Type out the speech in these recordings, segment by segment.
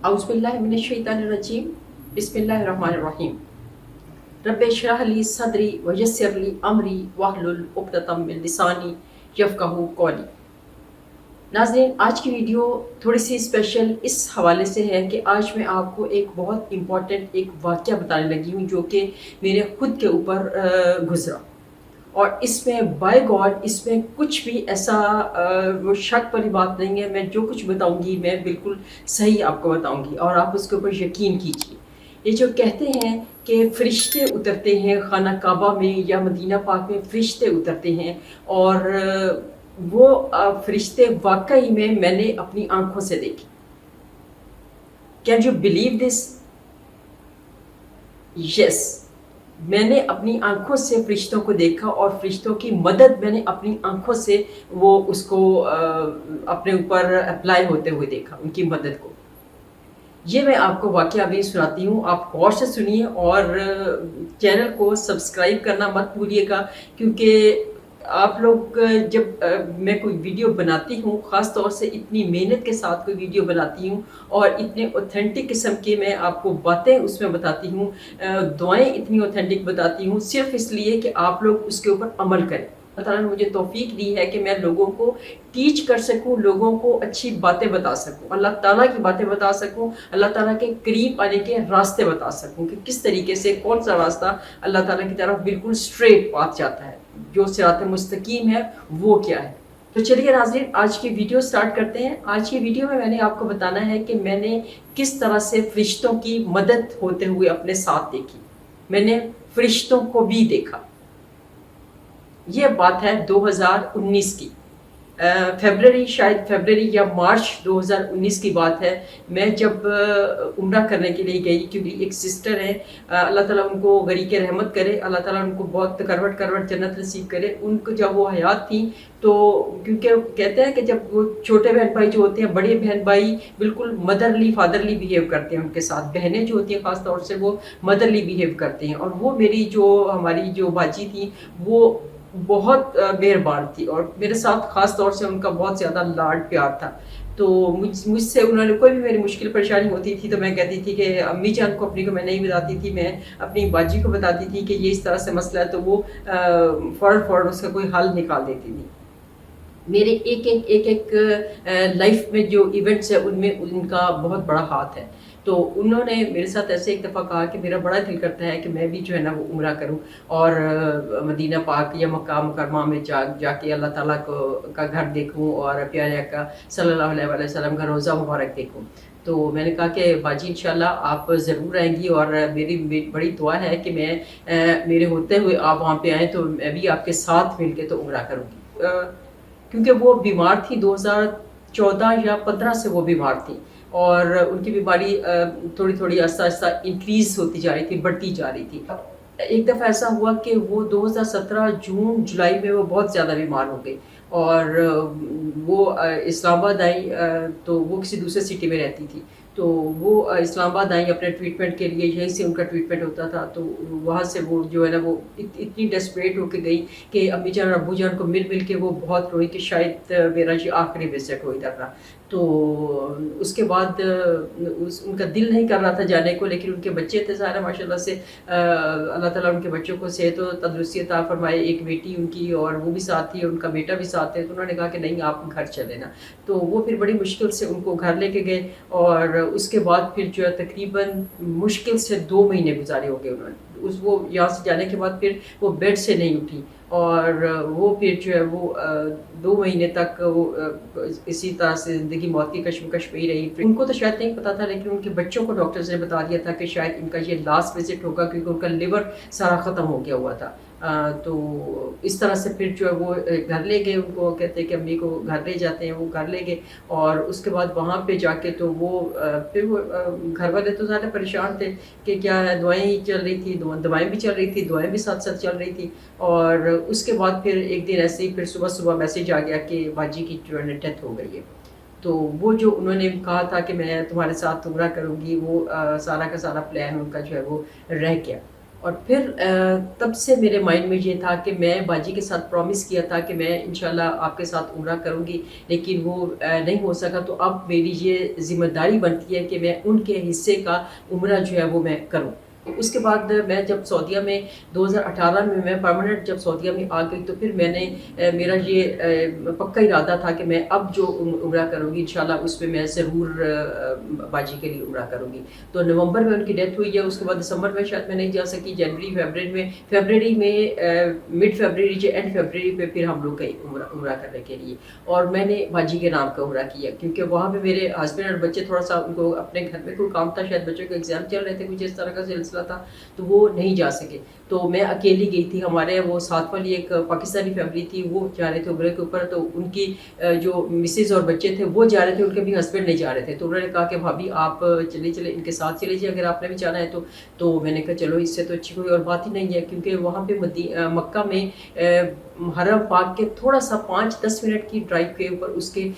औज़ुबिल्लाहिमिनश्शैतानिर्रजीम बिस्मिल्लाहिर्रहमानिर्रहीम रब्बि इश्रह ली सदरी व यस्सिर ली अमरी वहलुल उक़दतम मिन लिसानी यफ़क़हू क़ौली। नाज़रीन, आज की वीडियो थोड़ी सी स्पेशल इस हवाले से है कि आज मैं आपको एक बहुत इम्पॉर्टेंट एक वाक़या बताने लगी हूँ जो कि मेरे खुद के ऊपर गुज़रा, और इसमें बाय गॉड इसमें कुछ भी ऐसा वो शक वाली बात नहीं है। मैं जो कुछ बताऊंगी मैं बिल्कुल सही आपको बताऊंगी और आप उसके ऊपर यकीन कीजिए। ये जो कहते हैं कि फ़रिश्ते उतरते हैं खाना काबा में या मदीना पाक में, फ़रिश्ते उतरते हैं, और वो फ़रिश्ते वाकई में मैंने अपनी आंखों से देखे। Can you believe this? Yes, मैंने अपनी आंखों से फ़रिश्तों को देखा और फ़रिश्तों की मदद मैंने अपनी आंखों से वो उसको अपने ऊपर अप्लाई होते हुए देखा, उनकी मदद को। ये मैं आपको वाक़या अभी सुनाती हूँ, आप गौर से सुनिए और चैनल को सब्सक्राइब करना मत भूलिएगा, क्योंकि आप लोग जब मैं कोई वीडियो बनाती हूँ, ख़ास तौर से इतनी मेहनत के साथ कोई वीडियो बनाती हूँ और इतने ऑथेंटिक किस्म के मैं आपको बातें उसमें बताती हूँ, दुआएं इतनी ऑथेंटिक बताती हूँ, सिर्फ़ इसलिए कि आप लोग उसके ऊपर अमल करें। अल्लाह ताला ने मुझे तौफ़ीक दी है कि मैं लोगों को टीच कर सकूं, लोगों को अच्छी बातें बता सकूं, अल्लाह ताला की बातें बता सकूं, अल्लाह ताला के करीब आने के रास्ते बता सकूं कि किस तरीके से कौन सा रास्ता अल्लाह ताला की तरफ बिल्कुल स्ट्रेट पाथ जाता है, जो सिरात मुस्तकीम है वो क्या है। तो चलिए नाज़रीन, आज की वीडियो स्टार्ट करते हैं। आज की वीडियो में मैंने आपको बताना है कि मैंने किस तरह से फ़रिश्तों की मदद होते हुए अपने साथ देखी। मैंने फ़रिश्तों को भी देखा। ये बात है 2019 की, फ़रवरी, शायद फ़रवरी या मार्च 2019 की बात है। मैं जब उम्रा करने के लिए गई, क्योंकि एक सिस्टर है, अल्लाह ताला उनको गरीक़ रहमत करे, अल्लाह ताला उनको बहुत करवट करवट जन्नत नसीब करे। उनको जब वो हयात थी तो, क्योंकि कहते हैं कि जब वो छोटे बहन भाई जो होते हैं, बड़े बहन भाई बिल्कुल मदरली फादरली बिहेव करते हैं उनके साथ, बहनें जो होती हैं ख़ास तौर से वो मदरली बिहेव करते हैं। और वो मेरी जो हमारी जो बाजी थी वो बहुत मेहरबान थी और मेरे साथ ख़ास तौर से उनका बहुत ज़्यादा लाड प्यार था। तो मुझसे उन्होंने कोई भी मेरी मुश्किल परेशानी होती थी तो मैं कहती थी कि अम्मी जान को अपनी को मैं नहीं बताती थी, मैं अपनी बाजी को बताती थी कि ये इस तरह से मसला है, तो वो फ़ौरन उसका कोई हल निकाल देती थी। मेरे एक लाइफ में जो इवेंट्स है उनमें उनका बहुत बड़ा हाथ है। तो उन्होंने मेरे साथ ऐसे एक दफ़ा कहा कि मेरा बड़ा दिल करता है कि मैं भी जो है ना वो उम्रा करूं और मदीना पाक या मक्का मुकरमा में जाके अल्लाह ताला का घर देखूं और प्यारे आका सल्लल्लाहु अलैहि वसल्लम का रोज़ा मुबारक देखूं। तो मैंने कहा कि बाजी इंशाल्लाह आप ज़रूर आएंगी और मेरी बड़ी दुआ है कि मैं मेरे होते हुए आप वहाँ पे आएँ तो मैं भी आपके साथ मिल के तो उम्रा करूँगी। क्योंकि वो बीमार थी, 2014 या 15 से वो बीमार थी और उनकी बीमारी थोड़ी-थोड़ी आहिस्ता-आहिस्ता इंक्रीज़ होती जा रही थी, बढ़ती जा रही थी। एक दफ़ा ऐसा हुआ कि वो 2017 जून जुलाई में वो बहुत ज़्यादा बीमार हो गई और वो इस्लामाबाद आई, तो वो किसी दूसरे सिटी में रहती थी। तो वो इस्लामाबाद आई अपने ट्रीटमेंट के लिए, यहीं से उनका ट्रीटमेंट होता था। तो वहाँ से वो जो है ना वो इतनी डेस्परेट होके गई कि अम्मी जान और अब्बू जान को मिल के वो बहुत रोई कि शायद मेरा ये आखिरी विज़िट हो इधर ना। तो उसके बाद उनका दिल नहीं कर रहा था जाने को, लेकिन उनके बच्चे थे सारे माशाल्लाह से, अल्लाह ताला उनके बच्चों को सेहत व तंदुरुस्ती अता फरमाए। एक बेटी उनकी और वो भी साथ थी, उनका बेटा भी साथ है। तो उन्होंने कहा कि नहीं आप घर चले ना। तो वो फिर बड़ी मुश्किल से उनको घर लेके गए और उसके बाद फिर जो है तकरीबन मुश्किल से 2 महीने गुजारे हो गए उन्होंने। वो यहाँ से जाने के बाद फिर वो बेड से नहीं उठी और वो फिर जो है वो 2 महीने तक वो इसी तरह से ज़िंदगी मौत की कश्मकश में ही रही। उनको तो शायद नहीं पता था, लेकिन उनके बच्चों को डॉक्टर्स ने बता दिया था कि शायद इनका ये लास्ट विज़िट होगा, क्योंकि उनका लिवर सारा ख़त्म हो गया हुआ था। तो इस तरह से फिर जो है वो घर ले गए उनको, कहते हैं कि अम्मी को घर ले जाते हैं, वो घर ले गए और उसके बाद वहाँ पे जाके तो वो फिर वो घर वाले तो ज़्यादा परेशान थे कि क्या है, दवाएँ ही चल रही थी, दवाएँ भी चल रही थी, दुआएँ भी साथ-साथ चल रही थी। और उसके बाद फिर एक दिन ऐसे ही फिर सुबह-सुबह मैसेज आ गया कि बाजी की जो है डेथ हो गई है। तो वो जो उन्होंने कहा था कि मैं तुम्हारे साथ उम्रा करूँगी, वो सारा का सारा प्लान उनका जो है वो रह गया। اور پھر تب سے میرے مائنڈ میں یہ تھا کہ میں باجی کے ساتھ پرومس کیا تھا کہ میں انشاءاللہ آپ کے ساتھ عمرہ کروں گی، لیکن وہ نہیں ہو سکا، تو اب میری یہ ذمہ داری بنتی ہے کہ میں ان کے حصے کا عمرہ جو ہے وہ میں کروں۔ اس کے بعد میں جب سعودیہ میں 2018 میں پرماننٹ جب سعودیہ میں آ گئی، تو پھر میں نے میرا یہ پکا ارادہ تھا کہ میں اب جو عمرہ کروں گی انشاءاللہ اس میں میں ضرور باجی کے لیے عمرہ کروں گی۔ تو نومبر میں ان کی ڈیتھ ہوئی ہے، اس کے بعد دسمبر میں شاید میں نہیں جا سکی، جنوری فیبرری میں مڈ فیبرری یا اینڈ فیبرری پہ پھر ہم لوگ گئے عمرہ کرنے کے لیے، اور میں نے باجی کے نام کا عمرہ کیا، کیونکہ وہاں پہ میرے ہسبینڈ اور بچے تھوڑا سا ان کو اپنے گھر میں کوئی کام تھا، شاید بچوں کے ایگزام چل رہے تھے، کچھ اس طرح کا سلسلہ تھا، تو وہ نہیں جا سکے، تو میں اکیلی گئی تھی۔ ہمارے وہ ساتھ والی ایک پاکستانی فیملی تھی، وہ جا رہے تھے عمرے کے اوپر، تو ان کی جو مسز اور بچے تھے وہ جا رہے تھے، ان کے بھی ہسبینڈ نہیں جا رہے تھے، تو انہوں نے کہا کہ بھابھی آپ چلے ان کے ساتھ چلے جائیں اگر آپ نے بھی جانا ہے تو میں نے کہا چلو، اس سے تو اچھی کوئی اور بات ہی نہیں ہے، کیونکہ وہاں پہ مکہ میں حرم پاک کے تھوڑا سا 5-10 منٹ کی ڈرائیو کے اوپر اس کے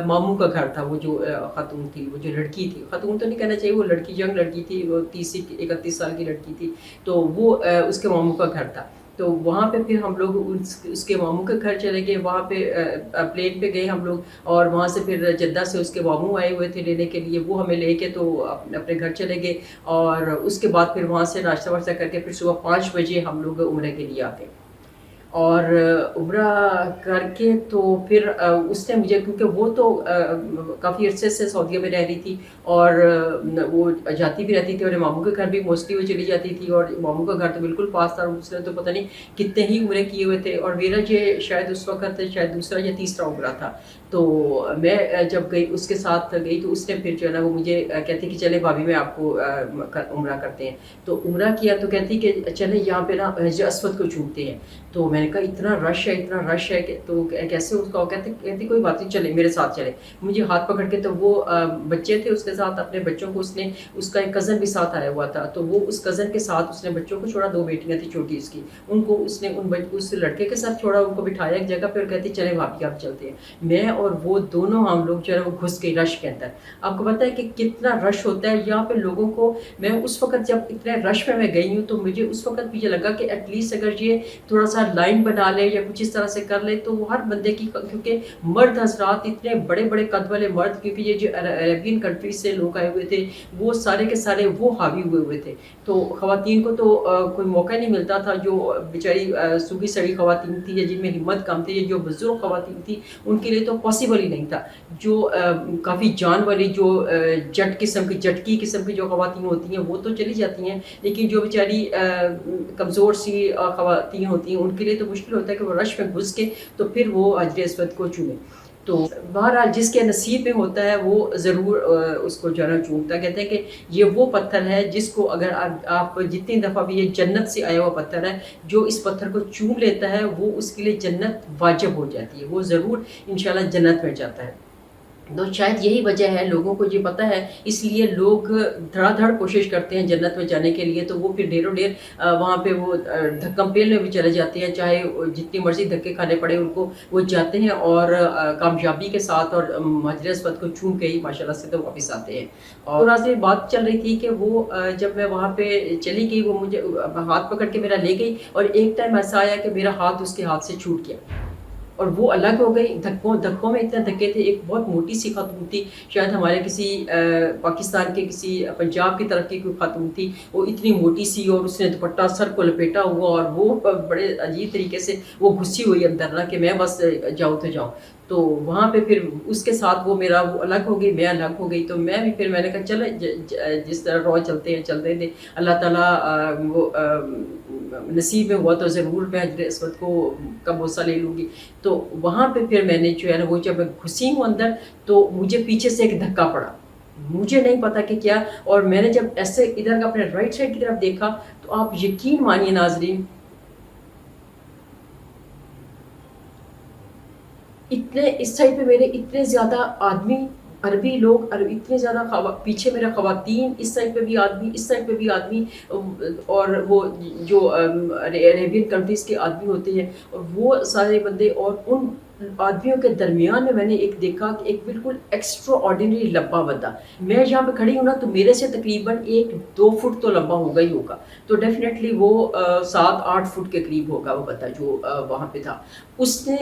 ماموں کا گھر تھا، وہ جو خاتون تھی، وہ جو لڑکی تھی، خاتون تو نہیں کہنا چاہیے، وہ لڑکی ینگ لڑکی تھی، وہ 30-31 سال کی لڑکی تھی، تو وہ اس کے ماموں کا گھر تھا۔ تو وہاں پہ پھر ہم لوگ اس کے ماموں کے گھر چلے گئے، وہاں پہ پلین پہ گئے ہم لوگ، اور وہاں سے پھر جدہ سے اس کے ماموں آئے ہوئے تھے لینے کے لیے، وہ ہمیں لے کے تو اپنے گھر چلے گئے، اور اس کے بعد پھر وہاں سے ناشتہ واشتہ کر کے پھر صبح 5 بجے ہم لوگ عمرے کے لیے آ گئے، اور عمرہ کر کے تو پھر اس نے مجھے، کیونکہ وہ تو کافی عرصے سے سعودیہ میں رہ رہی تھی، اور وہ جاتی بھی رہتی تھی، اور ماموں کے گھر بھی موسٹلی وہ چلی جاتی تھی، اور ماموں کا گھر تو بالکل پاس تھا، اس نے تو پتہ نہیں کتنے ہی عمرے کیے ہوئے تھے، اور میرا یہ شاید اس وقت شاید دوسرا یا تیسرا عمرہ تھا۔ تو میں جب گئی اس کے ساتھ گئی، تو اس نے پھر جو ہے نا وہ مجھے کہتی کہ چلے بھابھی میں آپ کو عمرہ کرتے ہیں، تو عمرہ کیا، تو کہتی کہ چلے یہاں پہ نا حجر اسود کو چھوٹتے ہیں، تو میں نے کہا اتنا رش ہے کہ تو کیسے اس کا، کہتی کوئی بات نہیں، چلے میرے ساتھ چلے، مجھے ہاتھ پکڑ کے، تو وہ بچے تھے اس کے ساتھ، اپنے بچوں کو اس کا ایک کزن بھی ساتھ آیا ہوا تھا، تو وہ اس کزن کے ساتھ اس نے بچوں کو چھوڑا، 2 بیٹیاں تھیں چھوٹی اس کی، ان کو اس نے اس لڑکے کے ساتھ چھوڑا، ان کو بٹھایا ایک جگہ پہ، اور کہتی چلے بھابھی آپ چلتے ہیں، میں اور وہ دونوں ہم لوگ جو ہے وہ گھس گئے رش کے اندر۔ آپ کو پتہ ہے کہ کتنا رش ہوتا ہے یہاں پہ لوگوں کو، میں اس وقت جب اتنے رش میں گئی ہوں، تو مجھے اس وقت بھی یہ لگا کہ ایٹ لیسٹ اگر یہ تھوڑا سا لائن بنا لے یا کچھ اس طرح سے کر لے، تو وہ ہر بندے کی، کیونکہ مرد حضرات اتنے بڑے بڑے قد والے مرد، کیونکہ یہ جو عربین کنٹریز سے لوگ آئے ہوئے تھے، وہ سارے کے سارے وہ حاوی ہوئے تھے، تو خواتین کو تو کوئی موقع نہیں ملتا تھا، جو بیچاری سوکھی سڑی خواتین تھی، یا جن میں ہمت کم تھی، یا جو بزرگ خواتین تھی، ان کے لیے تو پاسبل ہی نہیں تھا، جو کافی جان والی، جو جٹکی قسم کی جو خواتین ہوتی ہیں وہ تو چلی جاتی ہیں، لیکن جو بیچاری کمزور سی خواتین ہوتی ہیں، ان کے لیے تو مشکل ہوتا ہے کہ وہ رش میں گھس کے تو پھر وہ حجر اسود کو چومیں۔ تو بہرحال جس کے نصیب میں ہوتا ہے وہ ضرور اس کو جو ہے نا چومتا ہے۔ کہتے ہیں کہ یہ وہ پتھر ہے جس کو اگر آپ جتنی دفعہ بھی، یہ جنت سے آیا ہوا پتھر ہے، جو اس پتھر کو چوم لیتا ہے وہ اس کے لیے جنت واجب ہو جاتی ہے، وہ ضرور انشاءاللہ جنت میں جاتا ہے۔ تو شاید یہی وجہ ہے، لوگوں کو یہ پتہ ہے، اس لیے لوگ دھڑا دھڑ کوشش کرتے ہیں جنت میں جانے کے لیے، تو وہ پھر ڈھیروں ڈھیر وہاں پہ وہ دھکم پیل میں بھی چلے جاتے ہیں، چاہے جتنی مرضی دھکے کھانے پڑے ان کو، وہ جاتے ہیں اور کامیابی کے ساتھ اور حجر اسود کو چوم کے ہی ماشاءاللہ سے تو واپس آتے ہیں۔ اور تھوڑا سی بات چل رہی تھی کہ وہ جب میں وہاں پہ چلی گئی، وہ مجھے ہاتھ پکڑ کے میرا لے گئی، اور ایک ٹائم ایسا آیا کہ میرا ہاتھ اس کے ہاتھ سے چھوٹ گیا، اور وہ الگ ہو گئی، دھکوں میں اتنے دھکے تھے۔ ایک بہت موٹی سی خاتون تھی، شاید ہمارے کسی پاکستان کے کسی پنجاب کی طرف کی کوئی خاتون تھی، وہ اتنی موٹی سی، اور اس نے دوپٹہ سر کو لپیٹا ہوا، اور وہ بڑے عجیب طریقے سے وہ گھسی ہوئی اندر نا، کہ میں بس جاؤں تو جاؤں۔ تو وہاں پہ پھر اس کے ساتھ وہ میرا وہ الگ ہو گئی، میں الگ ہو گئی، تو میں بھی پھر میں نے کہا چلے جس طرح رو چلتے ہیں چلتے تھے، اللہ تعالیٰ وہ نصیب میں ہوا تو ضرور میں حجر اسود کو کا بوسہ لے لوں گی۔ تو وہاں پہ پھر میں نے جو ہے نا، وہ جب میں گھسی ہوں اندر، تو مجھے پیچھے سے ایک دھکا پڑا، مجھے نہیں پتا کہ کیا، اور میں نے جب ایسے ادھر اپنے رائٹ سائڈ کی طرف دیکھا، تو آپ یقین مانیے ناظرین، اتنے اس سائڈ پہ میرے اتنے زیادہ آدمی، عربی لوگ، اتنے زیادہ پیچھے میرا خواتین، اس سائڈ پہ بھی آدمی، اس سائڈ پہ بھی آدمی، اور وہ جو عربین کنٹریز کے آدمی ہوتے ہیں، اور وہ سارے بندے، اور ان आदमियों के दरमियान में मैंने एक देखा कि एक बिल्कुल एक्स्ट्रा ऑर्डिनरी लंबा बंदा, मैं जहाँ पे खड़ी हूँ ना तो मेरे से तकरीबन 1-2 फुट तो लंबा होगा ही होगा, तो डेफिनेटली वो 7-8 फुट के करीब होगा वो बंदा जो वहाँ पे था। उसने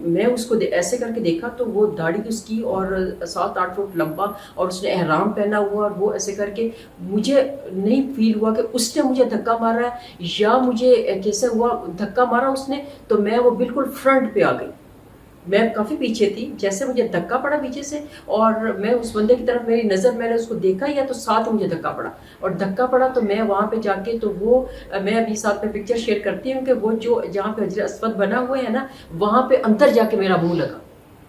मैं उसको ऐसे करके देखा तो वो दाढ़ी उसकी और 7-8 फुट लंबा, और उसने एहराम पहना हुआ, और वो ऐसे करके मुझे नहीं फील हुआ कि उसने मुझे धक्का मारा है या मुझे कैसे हुआ धक्का मारा उसने, तो मैं वो बिल्कुल फ्रंट पे आ गई। मैं काफ़ी पीछे थी, जैसे मुझे धक्का पड़ा पीछे से और मैं उस बंदे की तरफ मेरी नज़र, मैंने उसको देखा ही है तो साथ मुझे धक्का पड़ा, और धक्का पड़ा तो मैं वहाँ पे जाके तो वो मैं अभी साथ में पिक्चर शेयर करती हूँ कि वो जो जहाँ पे हजर अस्वद बना हुआ है ना, वहाँ पे अंदर जाके मेरा मुँह लगा,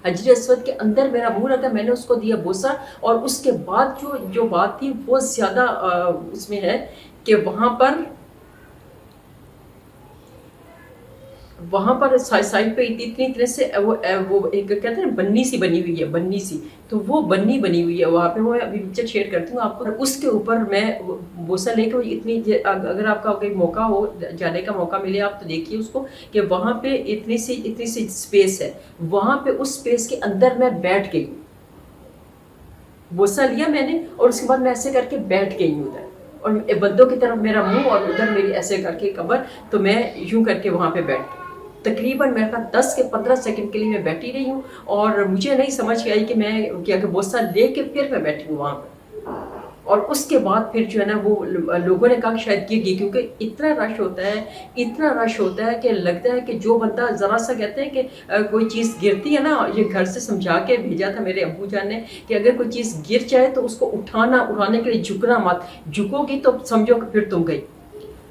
हजर अस्वद के अंदर मेरा मुँह लगा, मैंने उसको दिया बोसा। और उसके बाद जो जो बात थी वो ज़्यादा उसमें है कि वहाँ पर साइड पे इतनी तरह से वो एक कहते हैं बन्नी सी बनी हुई है, बन्नी सी, तो वो बन्नी बनी हुई है वहाँ पे, वो अभी पिक्चर शेयर करती हूँ आपको। उसके ऊपर मैं बोसा लेके वो अगर आपका कोई मौका हो, जाने का मौका मिले आप तो देखिए उसको, कि वहाँ पे इतनी सी स्पेस है, वहाँ पे उस स्पेस के अंदर मैं बैठ गई, बोसा लिया मैंने और उसके बाद मैं ऐसे करके बैठ गई हूँ उधर, और बंदों की तरफ मेरा मुंह और उधर मेरी ऐसे करके कमर, तो मैं यूं करके वहाँ पे बैठ गई। तकरीबन मेरे पास 10 से 15 सेकंड के लिए मैं बैठी रही हूँ, और मुझे नहीं समझ आई कि मैं क्या बोसा लेके फिर मैं बैठी हूँ वहाँ पर। और उसके बाद फिर जो है ना वो लोगों ने कहा कि शायद गिर गई, क्योंकि इतना रश होता है, इतना रश होता है कि लगता है कि जो बंदा ज़रा सा कहते हैं कि कोई चीज़ गिरती है ना, ये घर से समझा के भेजा था मेरे अब्बू जान ने कि अगर कोई चीज़ गिर जाए तो उसको उठाने के लिए झुकना मत, झुकोगी तो समझो कि फिर तुम गई।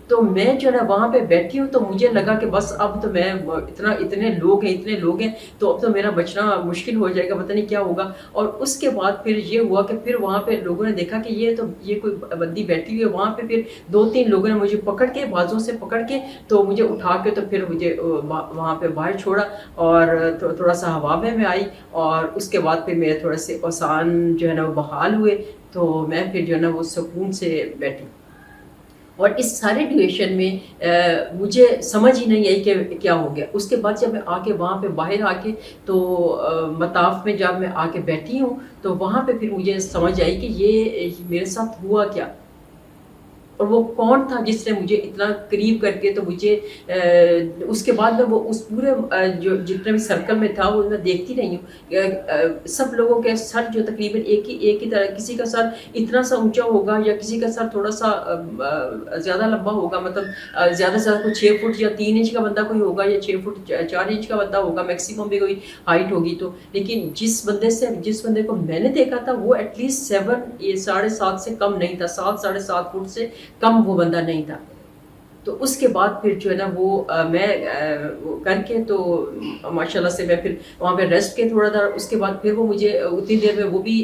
तो मैं जो है वहाँ पे बैठी हूँ तो मुझे लगा कि बस अब तो मैं इतने लोग हैं तो अब तो मेरा बचना मुश्किल हो जाएगा, पता नहीं क्या होगा। और उसके बाद फिर ये हुआ कि फिर वहाँ पे लोगों ने देखा कि ये कोई बंदी बैठी हुई है वहाँ पे, फिर 2-3 लोगों ने मुझे पकड़ के बाजों से पकड़ के तो मुझे उठा के तो फिर मुझे वहाँ पे बाहर छोड़ा, और थोड़ा सा हवा में आई, और उसके बाद फिर मेरे थोड़े से आसान जो है ना वो बहाल हुए, तो मैं फिर जो है ना वो सुकून से बैठी। और इस सारे ड्यूरेशन में मुझे समझ ही नहीं आई कि क्या हो गया। उसके बाद जब मैं आके वहाँ पे बाहर आके तो मताफ में जब मैं आके बैठी हूँ तो वहाँ पे फिर मुझे समझ आई कि ये मेरे साथ हुआ क्या, और वो कौन था जिसने मुझे इतना करीब करके तो मुझे उसके बाद में वो उस पूरे जो जितने भी सर्कल में था वो मैं देखती रही हूँ। सब लोगों के सर जो तकरीबन एक ही तरह, किसी का सर इतना सा ऊंचा होगा या किसी का सर थोड़ा सा ज़्यादा लंबा होगा, मतलब ज़्यादा से ज़्यादा कोई 6 फुट या 3 इंच का बंदा कोई होगा, या 6 फुट 4 इंच का बंदा होगा मैक्सिमम भी कोई हाइट होगी तो। लेकिन जिस बंदे को मैंने देखा था वो एटलीस्ट 7-7.5 से कम नहीं था, 7-7.5 फुट से कम वो बंदा नहीं था। तो उसके बाद फिर जो है ना वो वो करके तो माशाल्लाह से मैं फिर वहाँ पे रेस्ट के थोड़ा था। उसके बाद फिर वो मुझे उतनी देर में वो भी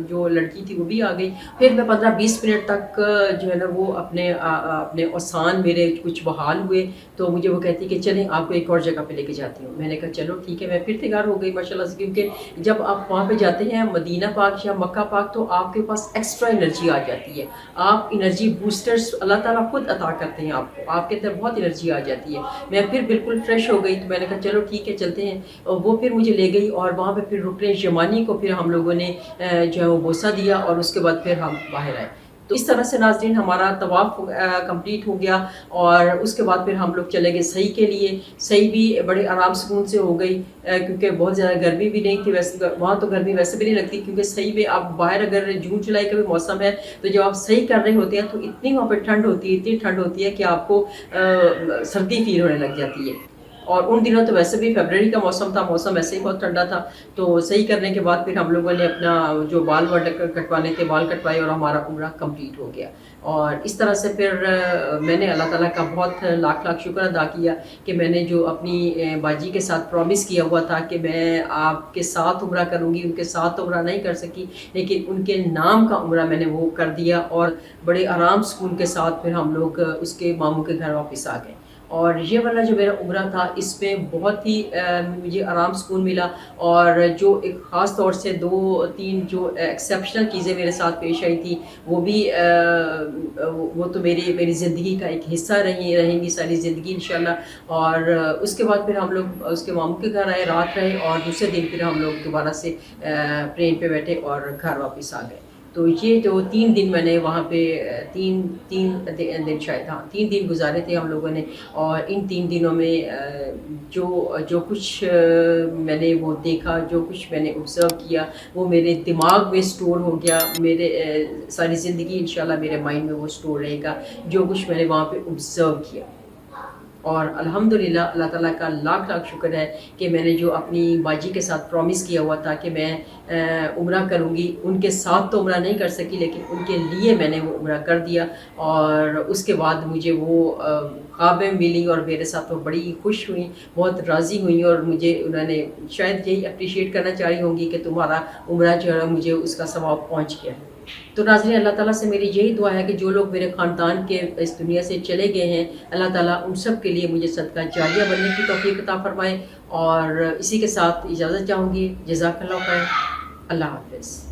जो लड़की थी वो भी आ गई। फिर मैं 15-20 मिनट तक जो है ना वो अपने औसान मेरे कुछ बहाल हुए, तो मुझे वो कहती कि चलें आपको एक और जगह पे लेके जाती हूँ। मैंने कहा चलो ठीक है। मैं फिर तैयार हो गई माशाल्लाह से, क्योंकि जब आप वहाँ पे जाते हैं मदीना पाक या मक्का पाक तो आपके पास एक्स्ट्रा एनर्जी आ जाती है, आप एनर्जी बूस्टर्स अल्लाह ताला खुद अता करते हैं आपको, आपके अंदर बहुत एनर्जी आ जाती है। मैं फिर बिल्कुल फ्रेश हो गई, तो मैंने कहा चलो ठीक है चलते हैं। और वो फिर मुझे ले गई और वहाँ पे फिर रुकने यमानी को फिर हम लोगों ने जो है वो बोसा दिया, और उसके बाद फिर हम बाहर आए। तो इस तरह से नाज़रीन हमारा तवाफ़ कंप्लीट हो गया, और उसके बाद फिर हम लोग चले गए सही के लिए। सही भी बड़े आराम सुकून से हो गई, क्योंकि बहुत ज़्यादा गर्मी भी नहीं थी। वैसे वहाँ तो गर्मी वैसे भी नहीं लगती, क्योंकि सही में आप बाहर अगर जून जुलाई का भी मौसम है तो जब आप सही कर रहे होते हैं तो इतनी वहाँ पर ठंड होती है, इतनी ठंड होती है कि आपको सर्दी फील होने लग जाती है। और उन दिनों तो वैसे भी फरवरी का मौसम था, मौसम ऐसे ही बहुत ठंडा था। तो सही करने के बाद फिर हम लोगों ने अपना जो बाल कटवाने थे बाल कटवाए, और हमारा उम्रा कंप्लीट हो गया। और इस तरह से फिर मैंने अल्लाह ताला का बहुत लाख लाख शुक्र अदा किया कि मैंने जो अपनी बाजी के साथ प्रॉमिस किया हुआ था कि मैं आपके साथ उम्रा करूँगी, उनके साथ उम्रा नहीं कर सकी, लेकिन उनके नाम का उम्रा मैंने वो कर दिया, और बड़े आराम सुकून के साथ फिर हम लोग उसके मामू के घर वापस आ गए। اور یہ والا جو میرا عمرہ تھا اس میں بہت ہی مجھے آرام سکون ملا، اور جو ایک خاص طور سے 2-3 جو ایکسیپشنل چیزیں میرے ساتھ پیش آئی تھی، وہ بھی وہ تو میری زندگی کا ایک حصہ رہیں گی ساری زندگی انشاءاللہ۔ اور اس کے بعد پھر ہم لوگ اس کے ماموں کے گھر آئے، رات رہے، اور دوسرے دن پھر ہم لوگ دوبارہ سے ٹرین پہ بیٹھے اور گھر واپس آ گئے۔ تو یہ جو 3 دن میں نے وہاں پہ تین دن شاید، ہاں 3 دن گزارے تھے ہم لوگوں نے۔ اور ان 3 دنوں میں جو کچھ میں نے وہ دیکھا، جو کچھ میں نے آبزرو کیا، وہ میرے دماغ میں سٹور ہو گیا، میرے ساری زندگی انشاءاللہ میرے مائنڈ میں وہ سٹور رہے گا جو کچھ میں نے وہاں پہ آبزرو کیا۔ اور الحمدللہ اللہ تعالیٰ کا لاکھ لاکھ شکر ہے کہ میں نے جو اپنی باجی کے ساتھ پرومس کیا ہوا تھا کہ میں عمرہ کروں گی، ان کے ساتھ تو عمرہ نہیں کر سکی لیکن ان کے لیے میں نے وہ عمرہ کر دیا۔ اور اس کے بعد مجھے وہ خوابیں ملی اور میرے ساتھ وہ بڑی خوش ہوئیں، بہت راضی ہوئیں، اور مجھے انہوں نے شاید یہی اپریشیٹ کرنا چاہ رہی ہوں گی کہ تمہارا عمرہ جو ہے مجھے اس کا ثواب پہنچ گیا ہے۔ تو ناظرین، اللہ تعالیٰ سے میری یہی دعا ہے کہ جو لوگ میرے خاندان کے اس دنیا سے چلے گئے ہیں، اللہ تعالیٰ ان سب کے لیے مجھے صدقہ جاریہ بننے کی توفیق عطا فرمائے۔ اور اسی کے ساتھ اجازت چاہوں گی۔ جزاک اللہ خیر۔ اللہ حافظ۔